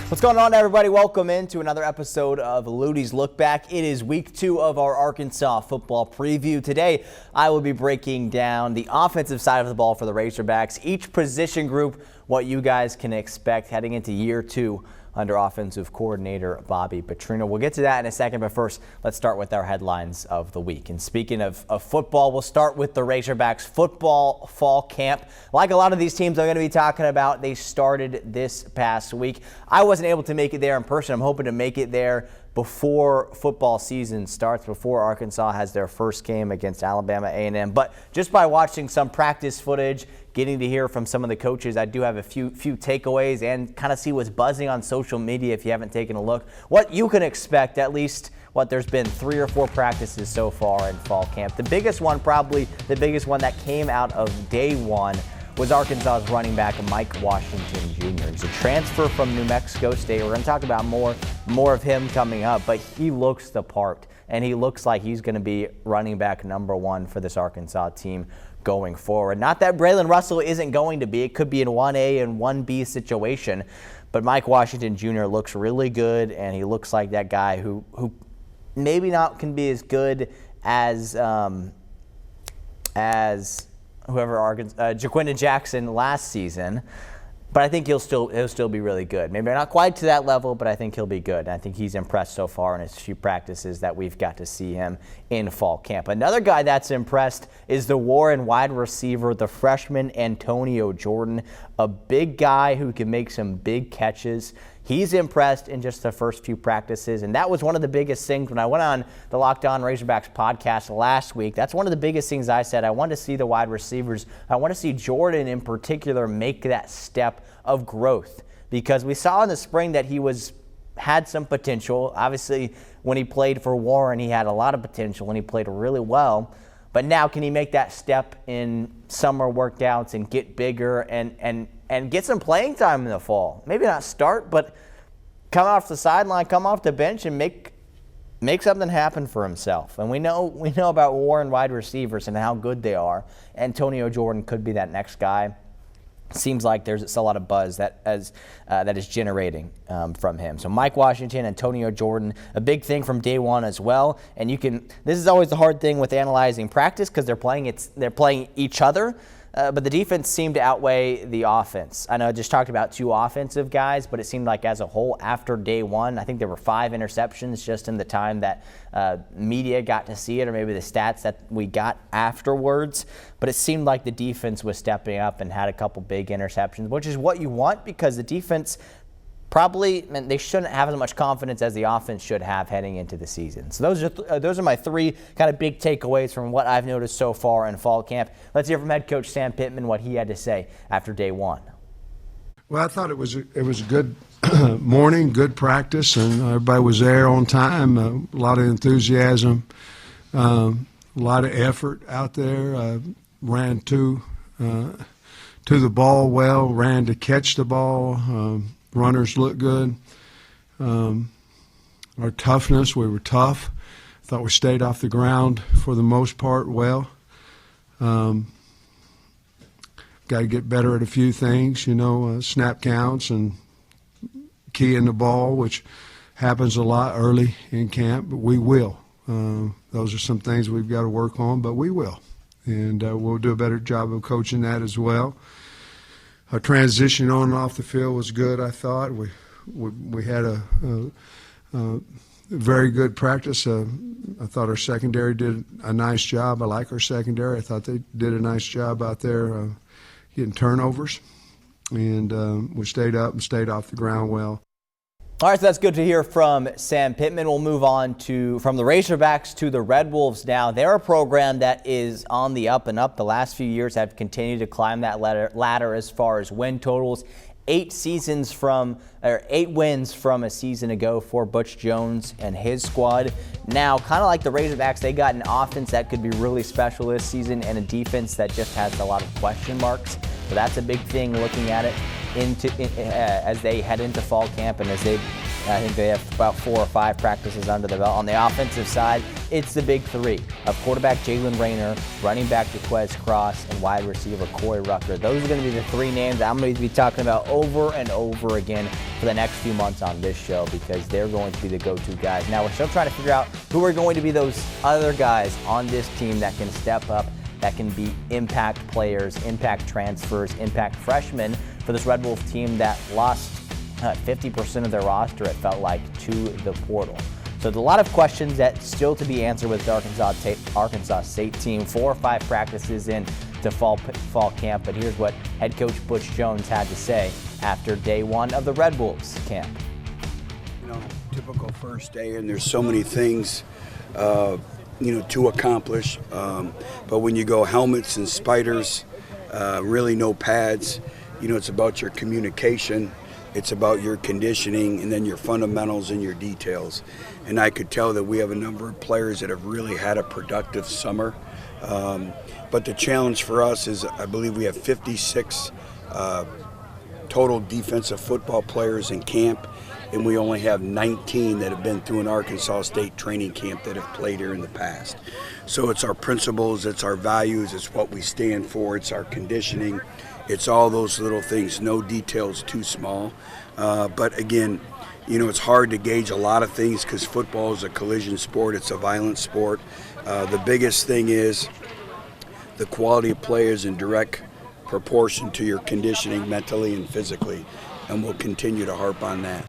What's going on, everybody? Welcome into another episode of Luttie's Look Back. It is week 2 of our Arkansas football preview. Today, I will be breaking down the offensive side of the ball for the Razorbacks, each position group, what you guys can expect heading into year 2 under offensive coordinator Bobby Petrino. We'll get to that in a second, but first, let's start with our headlines of the week. And speaking of football, we'll start with the Razorbacks football fall camp. Like a lot of these teams I'm going to be talking about, they started this past week. I wasn't able to make it there in person. I'm hoping to make it there before football season starts, before Arkansas has their first game against Alabama A&M. But just by watching some practice footage, getting to hear from some of the coaches, I do have a few takeaways and kind of see what's buzzing on social media if you haven't taken a look. What you can expect, at least what there's been 3 or 4 practices so far in fall camp. The biggest one, probably the biggest one that came out of day one, was Arkansas's running back Mike Washington Jr. He's a transfer from New Mexico State. We're going to talk about more of him coming up, but he looks the part, and he looks like he's going to be running back number 1 for this Arkansas team going forward. Not that Braylon Russell isn't going to be. It could be in 1A and 1B situation, but Mike Washington Jr. looks really good, and he looks like that guy who maybe not can be as good as Jaquinda Jackson last season, but I think he'll still be really good. Maybe not quite to that level, but I think he'll be good. And I think he's impressed so far in his few practices that we've got to see him in fall camp. Another guy that's impressed is the Warren wide receiver, the freshman Antonio Jordan, a big guy who can make some big catches. He's impressed in just the first few practices, and that was one of the biggest things when I went on the Locked On Razorbacks podcast last week. That's one of the biggest things I said. I want to see the wide receivers. I want to see Jordan in particular make that step of growth, because we saw in the spring that he had some potential. Obviously, when he played for Warren, he had a lot of potential, and he played really well. But now, can he make that step in summer workouts and get bigger and get some playing time in the fall? Maybe not start, but come off the sideline, come off the bench, and make something happen for himself. And we know about Warren wide receivers and how good they are. Antonio Jordan could be that next guy. Seems like there's a lot of buzz that is generating from him. So Mike Washington, Antonio Jordan, a big thing from day one as well. And this is always the hard thing with analyzing practice, because they're playing each other. But the defense seemed to outweigh the offense. I know I just talked about 2 offensive guys, but it seemed like as a whole after day 1, I think there were 5 interceptions just in the time that media got to see it, or maybe the stats that we got afterwards. But it seemed like the defense was stepping up and had a couple big interceptions, which is what you want, because the defense they shouldn't have as much confidence as the offense should have heading into the season. So those are my 3 kind of big takeaways from what I've noticed so far in fall camp. Let's hear from head coach Sam Pittman what he had to say after day 1. Well, I thought it was a good morning, good practice, and everybody was there on time. A lot of enthusiasm, a lot of effort out there. Ran to the ball well, ran to catch the ball. Runners looked good. Our toughness, we were tough. Thought we stayed off the ground for the most part well. Got to get better at a few things, snap counts and keying the ball, which happens a lot early in camp, but we will. Those are some things we've got to work on, but we will. And we'll do a better job of coaching that as well. Our transition on and off the field was good, I thought. We had a very good practice. I thought our secondary did a nice job. I like our secondary. I thought they did a nice job out there getting turnovers. And we stayed up and stayed off the ground well. All right, so that's good to hear from Sam Pittman. We'll move on from the Razorbacks to the Red Wolves now. They're a program that is on the up and up. The last few years have continued to climb that ladder as far as win totals. 8 wins from a season ago for Butch Jones and his squad. Now, kind of like the Razorbacks, they got an offense that could be really special this season and a defense that just has a lot of question marks. So that's a big thing looking at it as they head into fall camp and as they I think they have about 4 or 5 practices under the belt. On the offensive side, it's the big three of quarterback Jalen Rayner, running back Jaquez Cross, and wide receiver Corey Rucker. Those are going to be the 3 names I'm going to be talking about over and over again for the next few months on this show, because they're going to be the go-to guys. Now, we're still trying to figure out who are going to be those other guys on this team that can step up, that can be impact players, impact transfers, impact freshmen for this Red Wolf team that lost 50% of their roster, it felt like, to the portal. So there's a lot of questions that still to be answered with the Arkansas State team. 4 or 5 practices in to fall camp, but here's what head coach Butch Jones had to say after day 1 of the Red Wolves camp. Typical first day, and there's so many things to accomplish, but when you go helmets and spiders, really no pads, it's about your communication, it's about your conditioning, and then your fundamentals and your details. And I could tell that we have a number of players that have really had a productive summer, but the challenge for us is, I believe we have 56 total defensive football players in camp, and we only have 19 that have been through an Arkansas State training camp that have played here in the past. So it's our principles, it's our values, it's what we stand for, it's our conditioning, it's all those little things, no details too small. But again, it's hard to gauge a lot of things because football is a collision sport, it's a violent sport. The biggest thing is the quality of play is in direct proportion to your conditioning mentally and physically, and we'll continue to harp on that.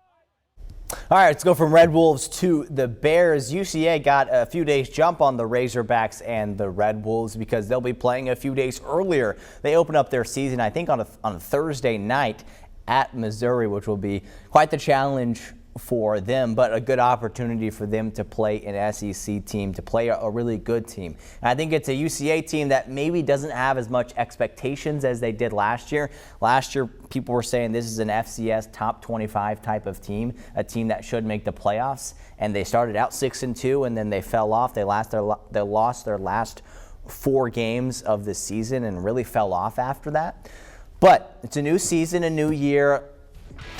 All right, let's go from Red Wolves to the Bears. UCA got a few days jump on the Razorbacks and the Red Wolves because they'll be playing a few days earlier. They open up their season, I think, on a Thursday night at Missouri, which will be quite the challenge for them, but a good opportunity for them to play an SEC team, to play a really good team. And I think it's a UCA team that maybe doesn't have as much expectations as they did last year. Last year, people were saying this is an FCS top 25 type of team, a team that should make the playoffs. And they started out 6-2, and then they fell off. They lost their last 4 games of the season and really fell off after that. But it's a new season, a new year.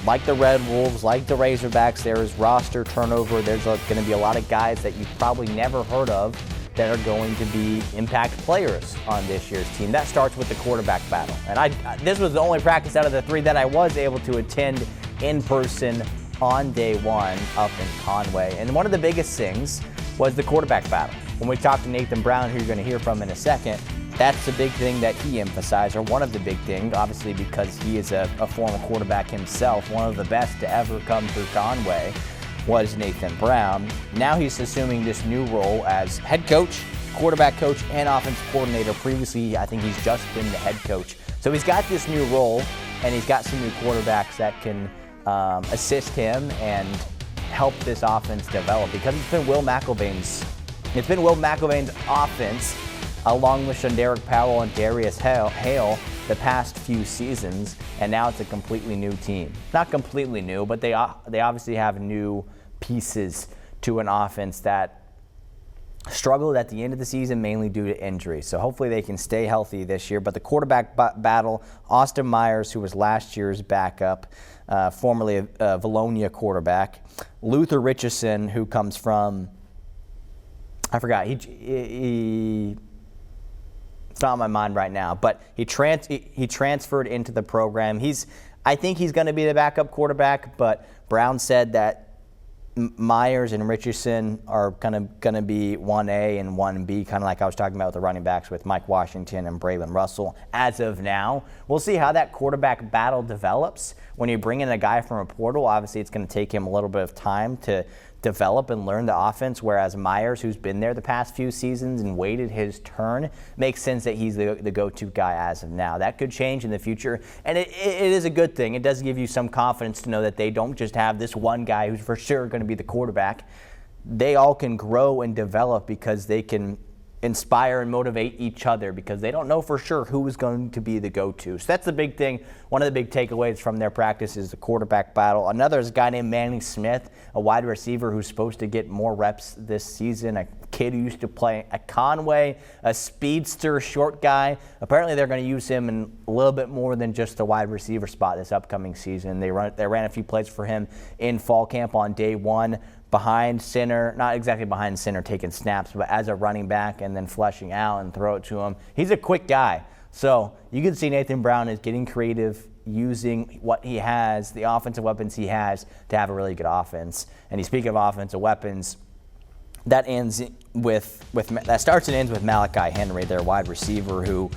Like the Red Wolves, like the Razorbacks, there is roster turnover. There's going to be a lot of guys that you've probably never heard of that are going to be impact players on this year's team. That starts with the quarterback battle. And this was the only practice out of the 3 that I was able to attend in person on day 1 up in Conway. And one of the biggest things was the quarterback battle. When we talked to Nathan Brown, who you're going to hear from in a second, that's the big thing that he emphasized, or one of the big things, obviously because he is a former quarterback himself, one of the best to ever come through Conway was Nathan Brown. Now he's assuming this new role as head coach, quarterback coach, and offensive coordinator. Previously, I think he's just been the head coach. So he's got this new role, and he's got some new quarterbacks that can assist him and help this offense develop, because it's been Will McElvain's offense, along with Shonderick Powell and Darius Hale the past few seasons, and now it's a completely new team. Not completely new, but they obviously have new pieces to an offense that struggled at the end of the season mainly due to injury. So hopefully they can stay healthy this year. But the quarterback battle, Austin Myers, who was last year's backup, formerly a Valonia quarterback, Luther Richardson, who comes from, I forgot, he it's not on my mind right now, but he transferred into the program. I think he's going to be the backup quarterback, but Brown said that Myers and Richardson are going to be 1A and 1B, kind of like I was talking about with the running backs with Mike Washington and Braylon Russell as of now. We'll see how that quarterback battle develops. When you bring in a guy from a portal, obviously it's going to take him a little bit of time to develop and learn the offense, whereas Myers, who's been there the past few seasons and waited his turn, makes sense that he's the go-to guy as of now. That could change in the future, and it is a good thing. It does give you some confidence to know that they don't just have this one guy who's for sure going to be the quarterback. They all can grow and develop because they can inspire and motivate each other, because they don't know for sure who is going to be the go-to. So that's the big thing. One of the big takeaways from their practice is the quarterback battle. Another is a guy named Manny Smith, a wide receiver who's supposed to get more reps this season, a kid who used to play at Conway, a speedster, short guy. Apparently they're going to use him in a little bit more than just the wide receiver spot this upcoming season. They ran a few plays for him in fall camp on day one, behind center, not exactly behind center taking snaps, but as a running back and then fleshing out and throw it to him. He's a quick guy. So you can see Nathan Brown is getting creative, using what he has, the offensive weapons he has, to have a really good offense. And you speak of offensive weapons, that starts and ends with Malachi Henry, their wide receiver, who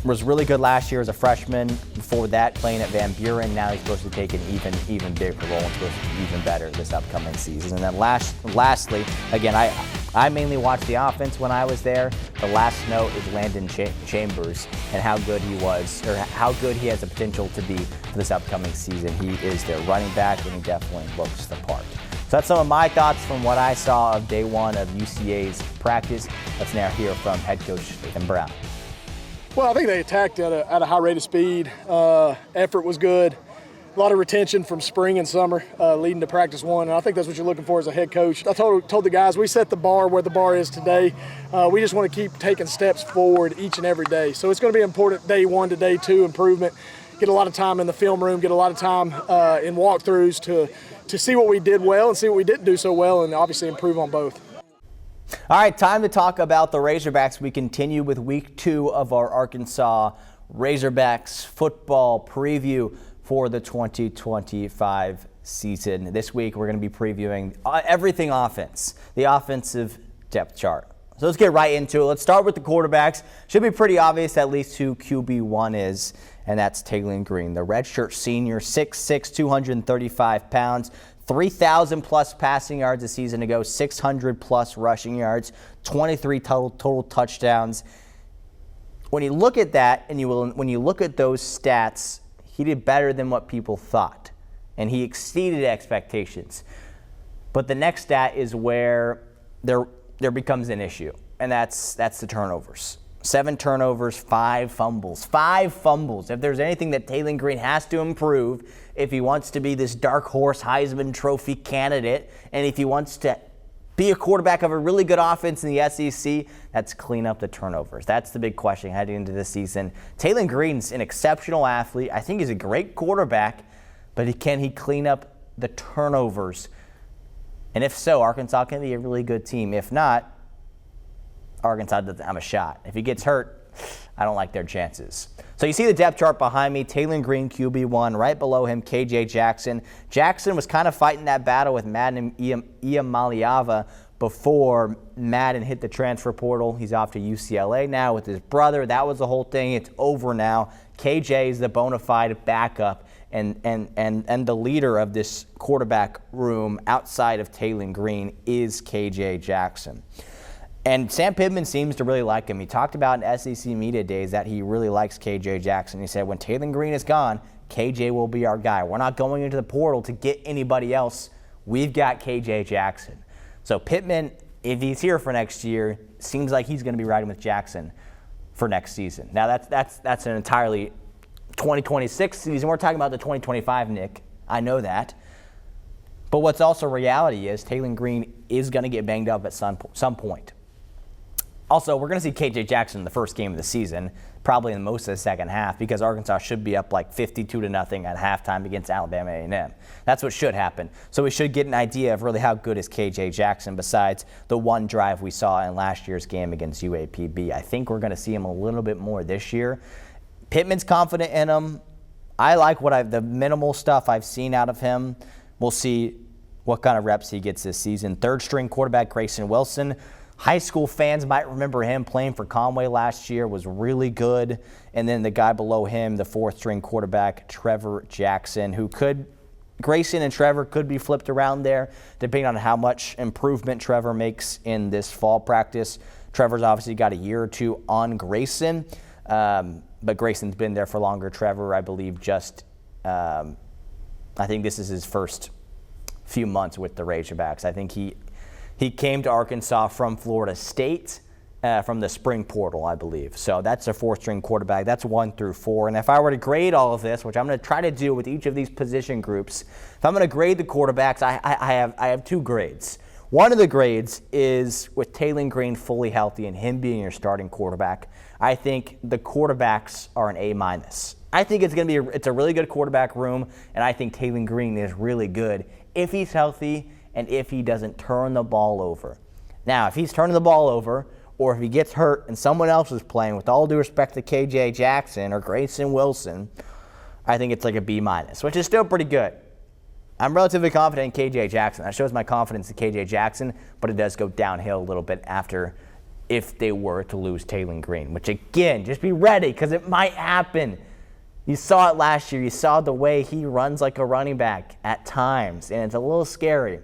was really good last year as a freshman. Before that, playing at Van Buren. Now he's supposed to take an even bigger role and supposed to be even better this upcoming season. And then lastly, again, I mainly watched the offense when I was there. The last note is Landon Chambers and how good he was, or how good he has the potential to be for this upcoming season. He is their running back, and he definitely looks the part. So that's some of my thoughts from what I saw of day one of UCA's practice. Let's now hear from head coach Nathan Brown. Well, I think they attacked at a high rate of speed. Effort was good. A lot of retention from spring and summer leading to practice one. And I think that's what you're looking for as a head coach. I told the guys we set the bar where the bar is today. We just want to keep taking steps forward each and every day. So it's going to be important day one to day two improvement. Get a lot of time in the film room, get a lot of time in walkthroughs to see what we did well and see what we didn't do so well, and obviously improve on both. All right, time to talk about the Razorbacks. We continue with week 2 of our Arkansas Razorbacks football preview for the 2025 season. This week, we're going to be previewing everything offense, the offensive depth chart. So let's get right into it. Let's start with the quarterbacks. Should be pretty obvious at least who QB1 is, and that's Taylen Green, the redshirt senior, 6'6", 235 pounds, 3,000-plus passing yards a season ago, 600-plus rushing yards, 23 total touchdowns. When you look at that, and when you look at those stats, he did better than what people thought, and he exceeded expectations. But the next stat is where there becomes an issue, and that's the turnovers. 7 turnovers, 5 fumbles. 5 fumbles. If there's anything that Taylen Green has to improve, if he wants to be this dark horse Heisman Trophy candidate, and if he wants to be a quarterback of a really good offense in the SEC, that's clean up the turnovers. That's the big question heading into this season. Taylen Green's an exceptional athlete. I think he's a great quarterback, but can he clean up the turnovers? And if so, Arkansas can be a really good team. If not, Arkansas doesn't have a shot. If he gets hurt, I don't like their chances. So you see the depth chart behind me, Taylen Green, QB1, right below him, KJ Jackson. Jackson was kind of fighting that battle with Madden and Iamaleava before Madden hit the transfer portal. He's off to UCLA now with his brother. That was the whole thing. It's over now. KJ is the bona fide backup and the leader of this quarterback room outside of Taylen Green is KJ Jackson. And Sam Pittman seems to really like him. He talked about in SEC Media Days that he really likes KJ Jackson. He said when Taylen Green is gone, KJ will be our guy. We're not going into the portal to get anybody else. We've got KJ Jackson. So Pittman, if he's here for next year, seems like he's going to be riding with Jackson for next season. Now that's an entirely 2026 season. We're talking about the 2025, Nick. I know that. But what's also reality is Taylen Green is going to get banged up at some point. Also, we're going to see KJ Jackson in the first game of the season, probably in most of the second half, because Arkansas should be up like 52-0 at halftime against Alabama A&M. That's what should happen. So we should get an idea of really how good is KJ Jackson besides the one drive we saw in last year's game against UAPB. I think we're going to see him a little bit more this year. Pittman's confident in him. I like the minimal stuff I've seen out of him. We'll see what kind of reps he gets this season. Third-string quarterback Grayson Wilson. High school fans might remember him playing for Conway last year, was really good. And then the guy below him, the fourth-string quarterback, Trevor Jackson, Grayson and Trevor could be flipped around there, depending on how much improvement Trevor makes in this fall practice. Trevor's obviously got a year or two on Grayson, but Grayson's been there for longer. Trevor, I believe, I think this is his first few months with the Razorbacks. I think he came to Arkansas from Florida State, from the spring portal, I believe. So that's a fourth-string quarterback. That's 1 through 4. And if I were to grade all of this, which I'm going to try to do with each of these position groups, if I'm going to grade the quarterbacks, I have 2 grades. One of the grades is with Taylen Green fully healthy and him being your starting quarterback. I think the quarterbacks are an A-. I think it's a really good quarterback room, and I think Taylen Green is really good if he's healthy and if he doesn't turn the ball over. Now, if he's turning the ball over, or if he gets hurt and someone else is playing, with all due respect to KJ Jackson or Grayson Wilson, I think it's like a B-, which is still pretty good. I'm relatively confident in KJ Jackson. That shows my confidence in KJ Jackson, but it does go downhill a little bit after if they were to lose Taylen Green, which again, just be ready because it might happen. You saw it last year. You saw the way he runs like a running back at times, and it's a little scary.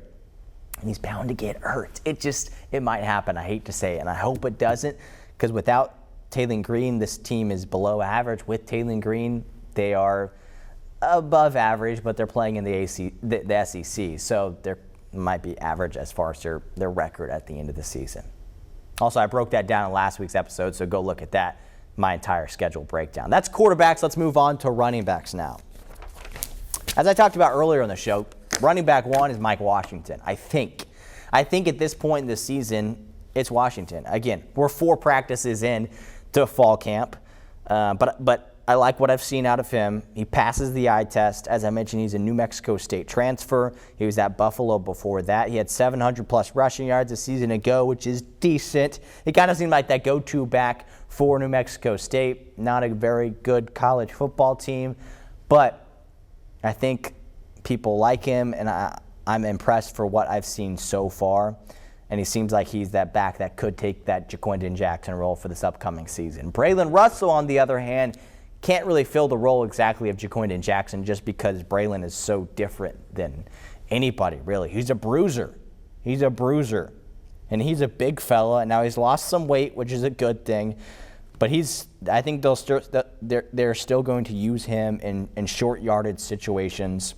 And he's bound to get hurt. It might happen. I hate to say it, and I hope it doesn't, because without Taylen Green, this team is below average. With Taylen Green, they are above average, but they're playing in the SEC, so they might be average as far as their record at the end of the season. Also, I broke that down in last week's episode, so go look at that, my entire schedule breakdown. That's quarterbacks. Let's move on to running backs now. As I talked about earlier in the show, running back one is Mike Washington, I think. I think at this point in the season, it's Washington. Again, we're 4 practices in to fall camp, but I like what I've seen out of him. He passes the eye test. As I mentioned, he's a New Mexico State transfer. He was at Buffalo before that. He had 700-plus rushing yards a season ago, which is decent. He kind of seemed like that go-to back for New Mexico State. Not a very good college football team, but I think people like him, and I'm impressed for what I've seen so far. And he seems like he's that back that could take that Jaquindon Jackson role for this upcoming season. Braylon Russell, on the other hand, can't really fill the role exactly of Jaquindon Jackson just because Braylon is so different than anybody, really. He's a bruiser. And he's a big fella, and now he's lost some weight, which is a good thing. But I think they're still going to use him in short yardage situations.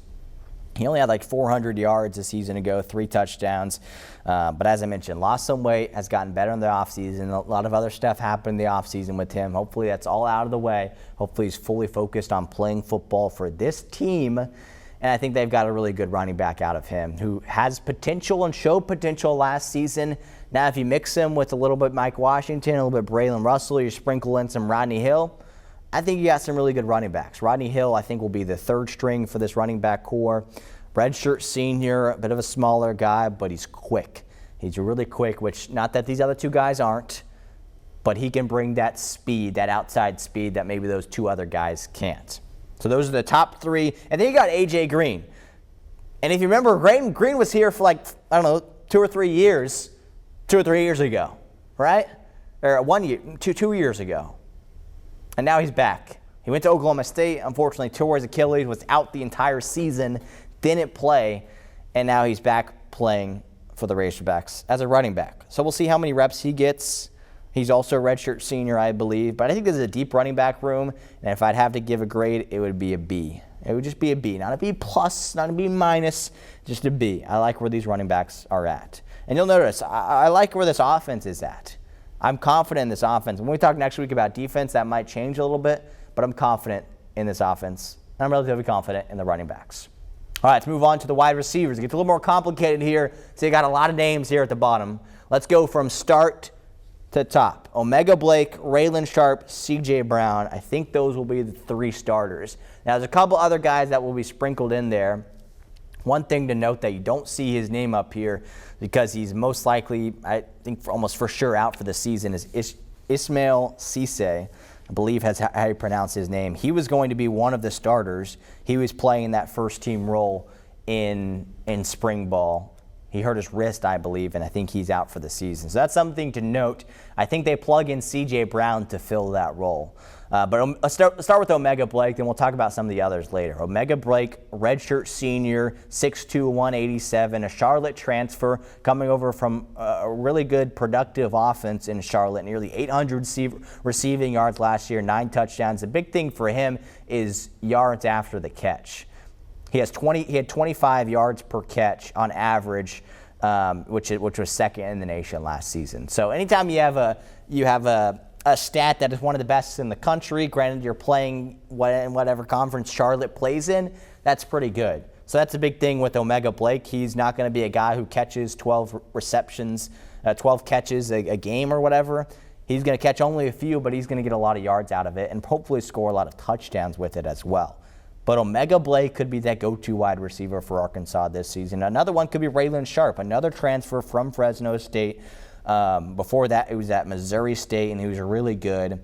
He only had like 400 yards a season ago, 3 touchdowns. But as I mentioned, lost some weight, has gotten better in the offseason. A lot of other stuff happened in the offseason with him. Hopefully that's all out of the way. Hopefully he's fully focused on playing football for this team. And I think they've got a really good running back out of him who has potential and showed potential last season. Now, if you mix him with a little bit Mike Washington, a little bit Braylon Russell, you sprinkle in some Rodney Hill, I think you got some really good running backs. Rodney Hill, I think, will be the 3rd string for this running back core. Redshirt senior, a bit of a smaller guy, but he's quick. He's really quick, which not that these other 2 guys aren't, but he can bring that speed, that outside speed that maybe those 2 other guys can't. So those are the top 3. And then you got A.J. Green. And if you remember, Green was here for like, 2 or 3 years, 2 or 3 years ago, right? Or 1 year, 2 years ago. And now he's back. He went to Oklahoma State, unfortunately tore his Achilles, was out the entire season, didn't play, and now he's back playing for the Razorbacks as a running back. So we'll see how many reps he gets. He's also a redshirt senior, I believe. But I think this is a deep running back room, and if I'd have to give a grade, it would be a B. It would just be a B, not a B plus, not a B minus, just a B. I like where these running backs are at. And you'll notice, I like where this offense is at. I'm confident in this offense. When we talk next week about defense, that might change a little bit, but I'm confident in this offense. And I'm relatively confident in the running backs. All right, let's move on to the wide receivers. It gets a little more complicated here, so you got a lot of names here at the bottom. Let's go from start to top. Omega Blake, Raylan Sharp, C.J. Brown. I think those will be the 3 starters. Now, there's a couple other guys that will be sprinkled in there. One thing to note that you don't see his name up here because he's most likely, I think almost for sure out for the season, is Ismail Cisse. I believe that's how you pronounce his name. He was going to be one of the starters. He was playing that first-team role in spring ball. He hurt his wrist, I believe, and I think he's out for the season. So that's something to note. I think they plug in C.J. Brown to fill that role. But let's start with Omega Blake, then we'll talk about some of the others later. Omega Blake, redshirt senior, 6'2", 187, a Charlotte transfer, coming over from a really good, productive offense in Charlotte, nearly 800 receiving yards last year, 9 touchdowns. The big thing for him is yards after the catch. He had 25 yards per catch on average, which was second in the nation last season. So anytime you have a stat that is one of the best in the country, granted you're playing in whatever conference Charlotte plays in, that's pretty good. So that's a big thing with Omega Blake. He's not going to be a guy who catches 12 receptions, 12 catches a game or whatever. He's going to catch only a few, but he's going to get a lot of yards out of it and hopefully score a lot of touchdowns with it as well. But Omega Blake could be that go-to wide receiver for Arkansas this season. Another one could be Raylan Sharp, another transfer from Fresno State. Before that, it was at Missouri State, and he was really good.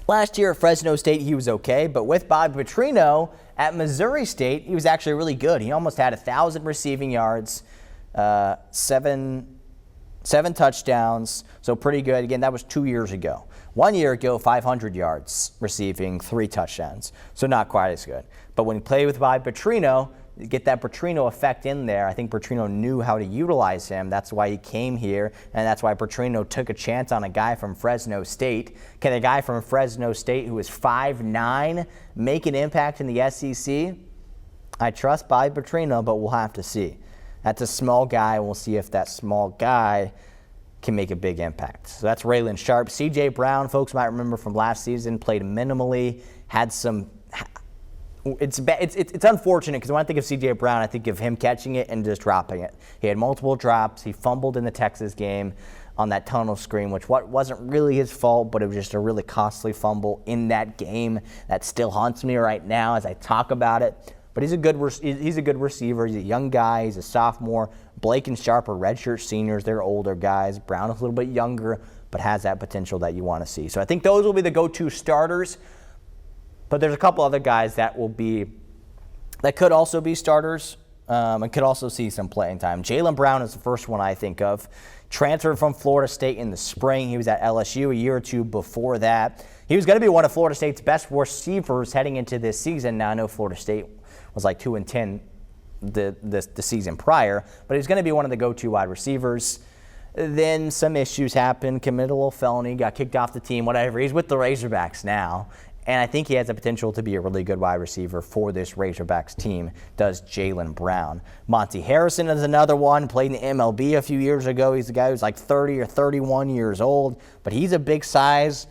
Last year at Fresno State, he was okay, but with Bob Petrino at Missouri State, he was actually really good. He almost had 1,000 receiving yards, seven touchdowns, so pretty good. Again, that was 2 years ago. 1 year ago, 500 yards receiving, 3 touchdowns, so not quite as good. But when you play with Bob Petrino, you get that Petrino effect in there. I think Petrino knew how to utilize him. That's why he came here, and that's why Petrino took a chance on a guy from Fresno State. Can a guy from Fresno State who is 5'9" make an impact in the SEC? I trust Bob Petrino, but we'll have to see. That's a small guy. We'll see if that small guy can make a big impact. So that's Raylan Sharp. C.J. Brown, folks might remember from last season, played minimally, had some. It's unfortunate because when I think of C.J. Brown, I think of him catching it and just dropping it. He had multiple drops. He fumbled in the Texas game on that tunnel screen, which wasn't really his fault, but it was just a really costly fumble in that game that still haunts me right now as I talk about it. But he's a good receiver. He's a young guy. He's a sophomore. Blake and Sharp are redshirt seniors. They're older guys. Brown is a little bit younger, but has that potential that you want to see. So I think those will be the go-to starters. But there's a couple other guys that could also be starters and could also see some playing time. Jaylen Brown is the first one I think of. Transferred from Florida State in the spring. He was at LSU a year or two before that. He was going to be one of Florida State's best receivers heading into this season. Now I know Florida State was like 2-10 the season prior, but he's going to be one of the go-to wide receivers. Then some issues happened, committed a little felony, got kicked off the team, whatever. He's with the Razorbacks now, and I think he has the potential to be a really good wide receiver for this Razorbacks team, does Jaylen Brown. Monty Harrison is another one, played in the MLB a few years ago. He's a guy who's like 30 or 31 years old, but he's a big size,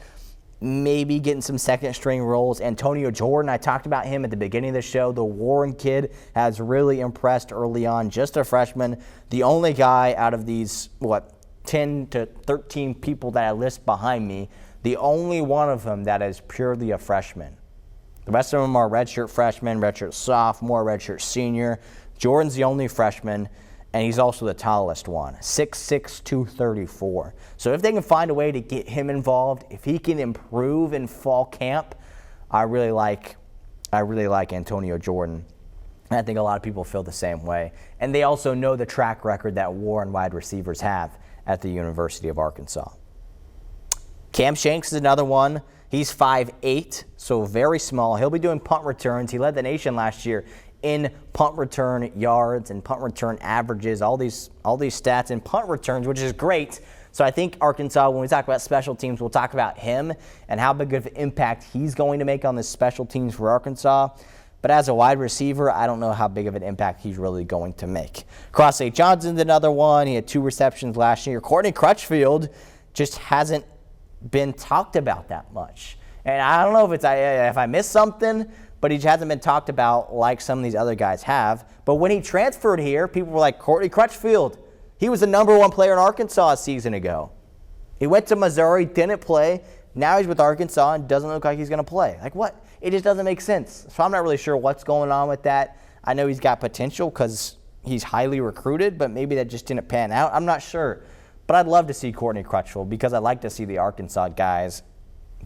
maybe getting some second-string roles. Antonio Jordan, I talked about him at the beginning of the show. The Warren kid has really impressed early on, just a freshman. The only guy out of these, 10 to 13 people that I list behind me, the only one of them that is purely a freshman. The rest of them are redshirt freshmen, redshirt sophomore, redshirt senior. Jordan's the only freshman, and he's also the tallest one, 6'6", 234. So if they can find a way to get him involved, if he can improve in fall camp, I really like Antonio Jordan. And I think a lot of people feel the same way. And they also know the track record that Warren wide receivers have at the University of Arkansas. Cam Shanks is another one. He's 5'8", so very small. He'll be doing punt returns. He led the nation last year in punt return yards and punt return averages, all these stats in punt returns, which is great. So I think Arkansas, when we talk about special teams, we'll talk about him and how big of an impact he's going to make on the special teams for Arkansas. But as a wide receiver, I don't know how big of an impact he's really going to make. Cross Johnson's another one. He had 2 receptions last year. Courtney Crutchfield just hasn't been talked about that much. And I don't know if I missed something, but he hasn't been talked about like some of these other guys have. But when he transferred here, people were like, Courtney Crutchfield, he was the #1 player in Arkansas a season ago. He went to Missouri, didn't play. Now he's with Arkansas and doesn't look like he's going to play. Like what? It just doesn't make sense. So I'm not really sure what's going on with that. I know he's got potential because he's highly recruited, but maybe that just didn't pan out. I'm not sure. But I'd love to see Courtney Crutchfield because I'd like to see the Arkansas guys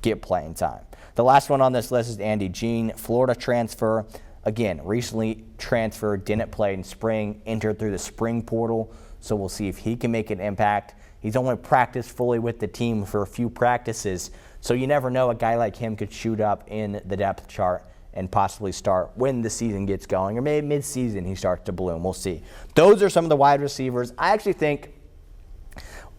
get playing time. The last one on this list is Andy Jean, Florida transfer. Again, recently transferred, didn't play in spring, entered through the spring portal. So we'll see if he can make an impact. He's only practiced fully with the team for a few practices. So you never know, a guy like him could shoot up in the depth chart and possibly start when the season gets going. Or maybe mid-season he starts to bloom. We'll see. Those are some of the wide receivers. I actually think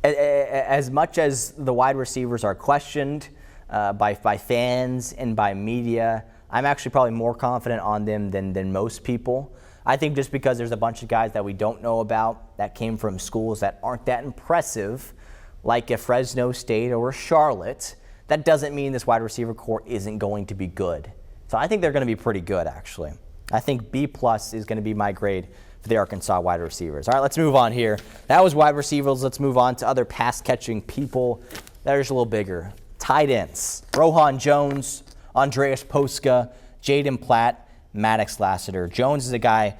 as much as the wide receivers are questioned by fans and by media, I'm actually probably more confident on them than most people. I think just because there's a bunch of guys that we don't know about that came from schools that aren't that impressive, like a Fresno State or a Charlotte, that doesn't mean this wide receiver core isn't going to be good. So I think they're going to be pretty good, actually. I think B+ is going to be my grade for the Arkansas wide receivers. All right, let's move on here. That was wide receivers. Let's move on to other pass-catching people that are just a little bigger. Tight ends. Rohan Jones, Andreas Posca, Jaden Platt, Maddox Lassiter. Jones is a guy,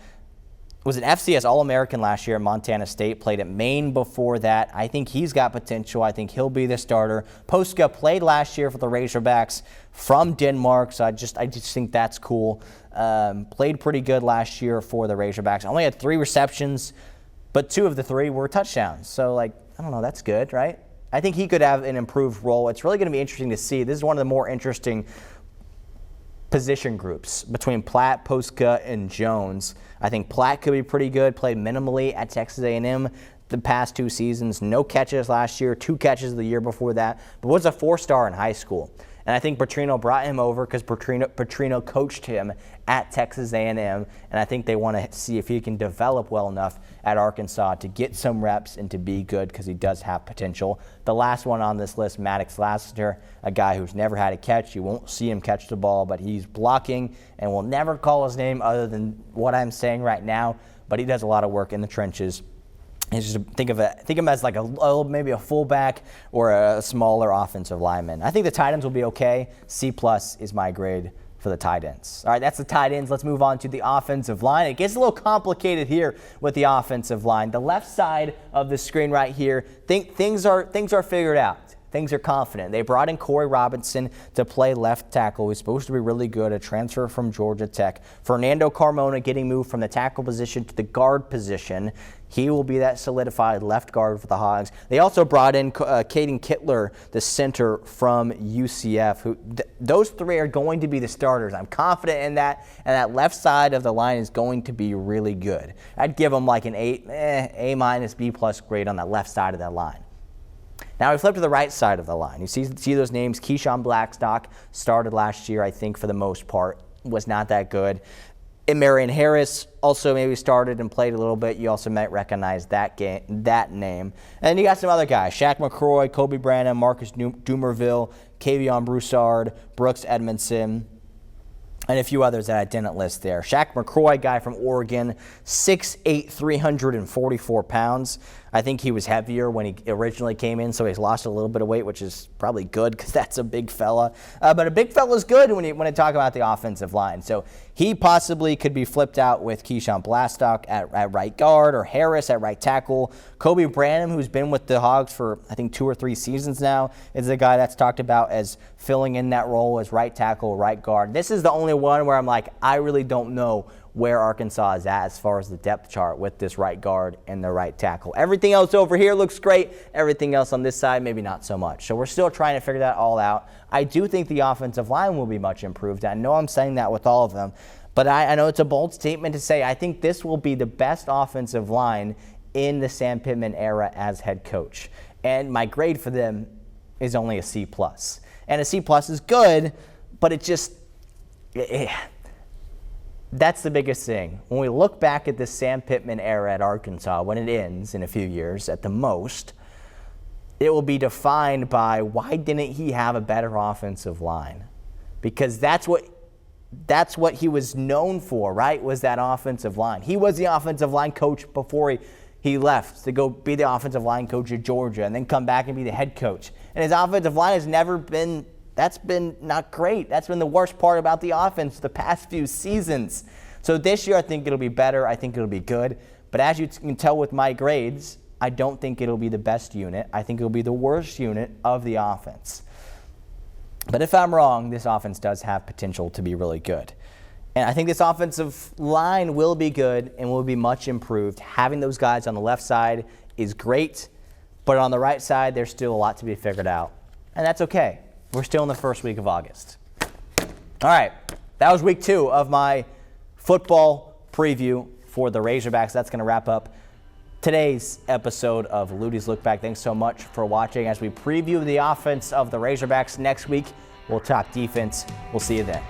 was an FCS All-American last year at Montana State, played at Maine before that. I think he's got potential. I think he'll be the starter. Posca played last year for the Razorbacks from Denmark, so I just think that's cool. Played pretty good last year for the Razorbacks. Only had 3 receptions, but 2 of the 3 were touchdowns. So, I don't know, that's good, right? I think he could have an improved role. It's really going to be interesting to see. This is one of the more interesting position groups between Platt, Posca, and Jones. I think Platt could be pretty good, played minimally at Texas A&M the past 2 seasons. No catches last year, 2 catches the year before that, but was a 4-star in high school. And I think Petrino brought him over because Petrino coached him at Texas A&M, and I think they want to see if he can develop well enough at Arkansas to get some reps and to be good because he does have potential. The last one on this list, Maddox Lassiter, a guy who's never had a catch. You won't see him catch the ball, but he's blocking, and we'll never call his name other than what I'm saying right now, but he does a lot of work in the trenches. And just think of him as maybe a fullback or a smaller offensive lineman. I think the tight ends will be okay. C+ is my grade for the tight ends. All right, that's the tight ends. Let's move on to the offensive line. It gets a little complicated here with the offensive line. The left side of the screen right here, things are figured out. Things are confident. They brought in Corey Robinson to play left tackle. He's supposed to be really good, a transfer from Georgia Tech. Fernando Carmona getting moved from the tackle position to the guard position. He will be that solidified left guard for the Hogs. They also brought in Caden Kittler, the center from UCF. Those 3 are going to be the starters. I'm confident in that, and that left side of the line is going to be really good. I'd give them like an A-, B+ grade on that left side of that line. Now we flip to the right side of the line. You see those names. Keyshawn Blackstock started last year, I think, for the most part. Was not that good. And Marion Harris also maybe started and played a little bit. You also might recognize that name. And you got some other guys. Shaq McCroy, Kobe Branham, Marcus Dumerville, Kavion Broussard, Brooks Edmondson, and a few others that I didn't list there. Shaq McCroy, guy from Oregon, 6'8", 344 pounds. I think he was heavier when he originally came in, so he's lost a little bit of weight, which is probably good because that's a big fella. But a big fella's good when you talk about the offensive line. So he possibly could be flipped out with Keyshawn Blackstock at right guard or Harris at right tackle. Kobe Branham, who's been with the Hogs for, I think, 2 or 3 seasons now, is the guy that's talked about as filling in that role as right tackle, right guard. This is the only one where I'm like, I really don't know where Arkansas is at as far as the depth chart with this right guard and the right tackle. Everything else over here looks great. Everything else on this side, maybe not so much. So we're still trying to figure that all out. I do think the offensive line will be much improved. I know I'm saying that with all of them, but I know it's a bold statement to say I think this will be the best offensive line in the Sam Pittman era as head coach. And my grade for them is only a C+. And a C+ is good, but it just... That's the biggest thing. When we look back at this Sam Pittman era at Arkansas, when it ends in a few years at the most, it will be defined by why didn't he have a better offensive line? Because that's what he was known for, right, was that offensive line. He was the offensive line coach before he left to go be the offensive line coach at Georgia and then come back and be the head coach. And his offensive line has never been... That's been not great. That's been the worst part about the offense the past few seasons. So this year I think it'll be better. I think it'll be good. But as you can tell with my grades, I don't think it'll be the best unit. I think it'll be the worst unit of the offense. But if I'm wrong, this offense does have potential to be really good. And I think this offensive line will be good and will be much improved. Having those guys on the left side is great, but on the right side, there's still a lot to be figured out. And that's okay. We're still in the first week of August. All right, that was week 2 of my football preview for the Razorbacks. That's going to wrap up today's episode of Luttie's Look Back. Thanks so much for watching as we preview the offense of the Razorbacks. Next week, we'll talk defense. We'll see you then.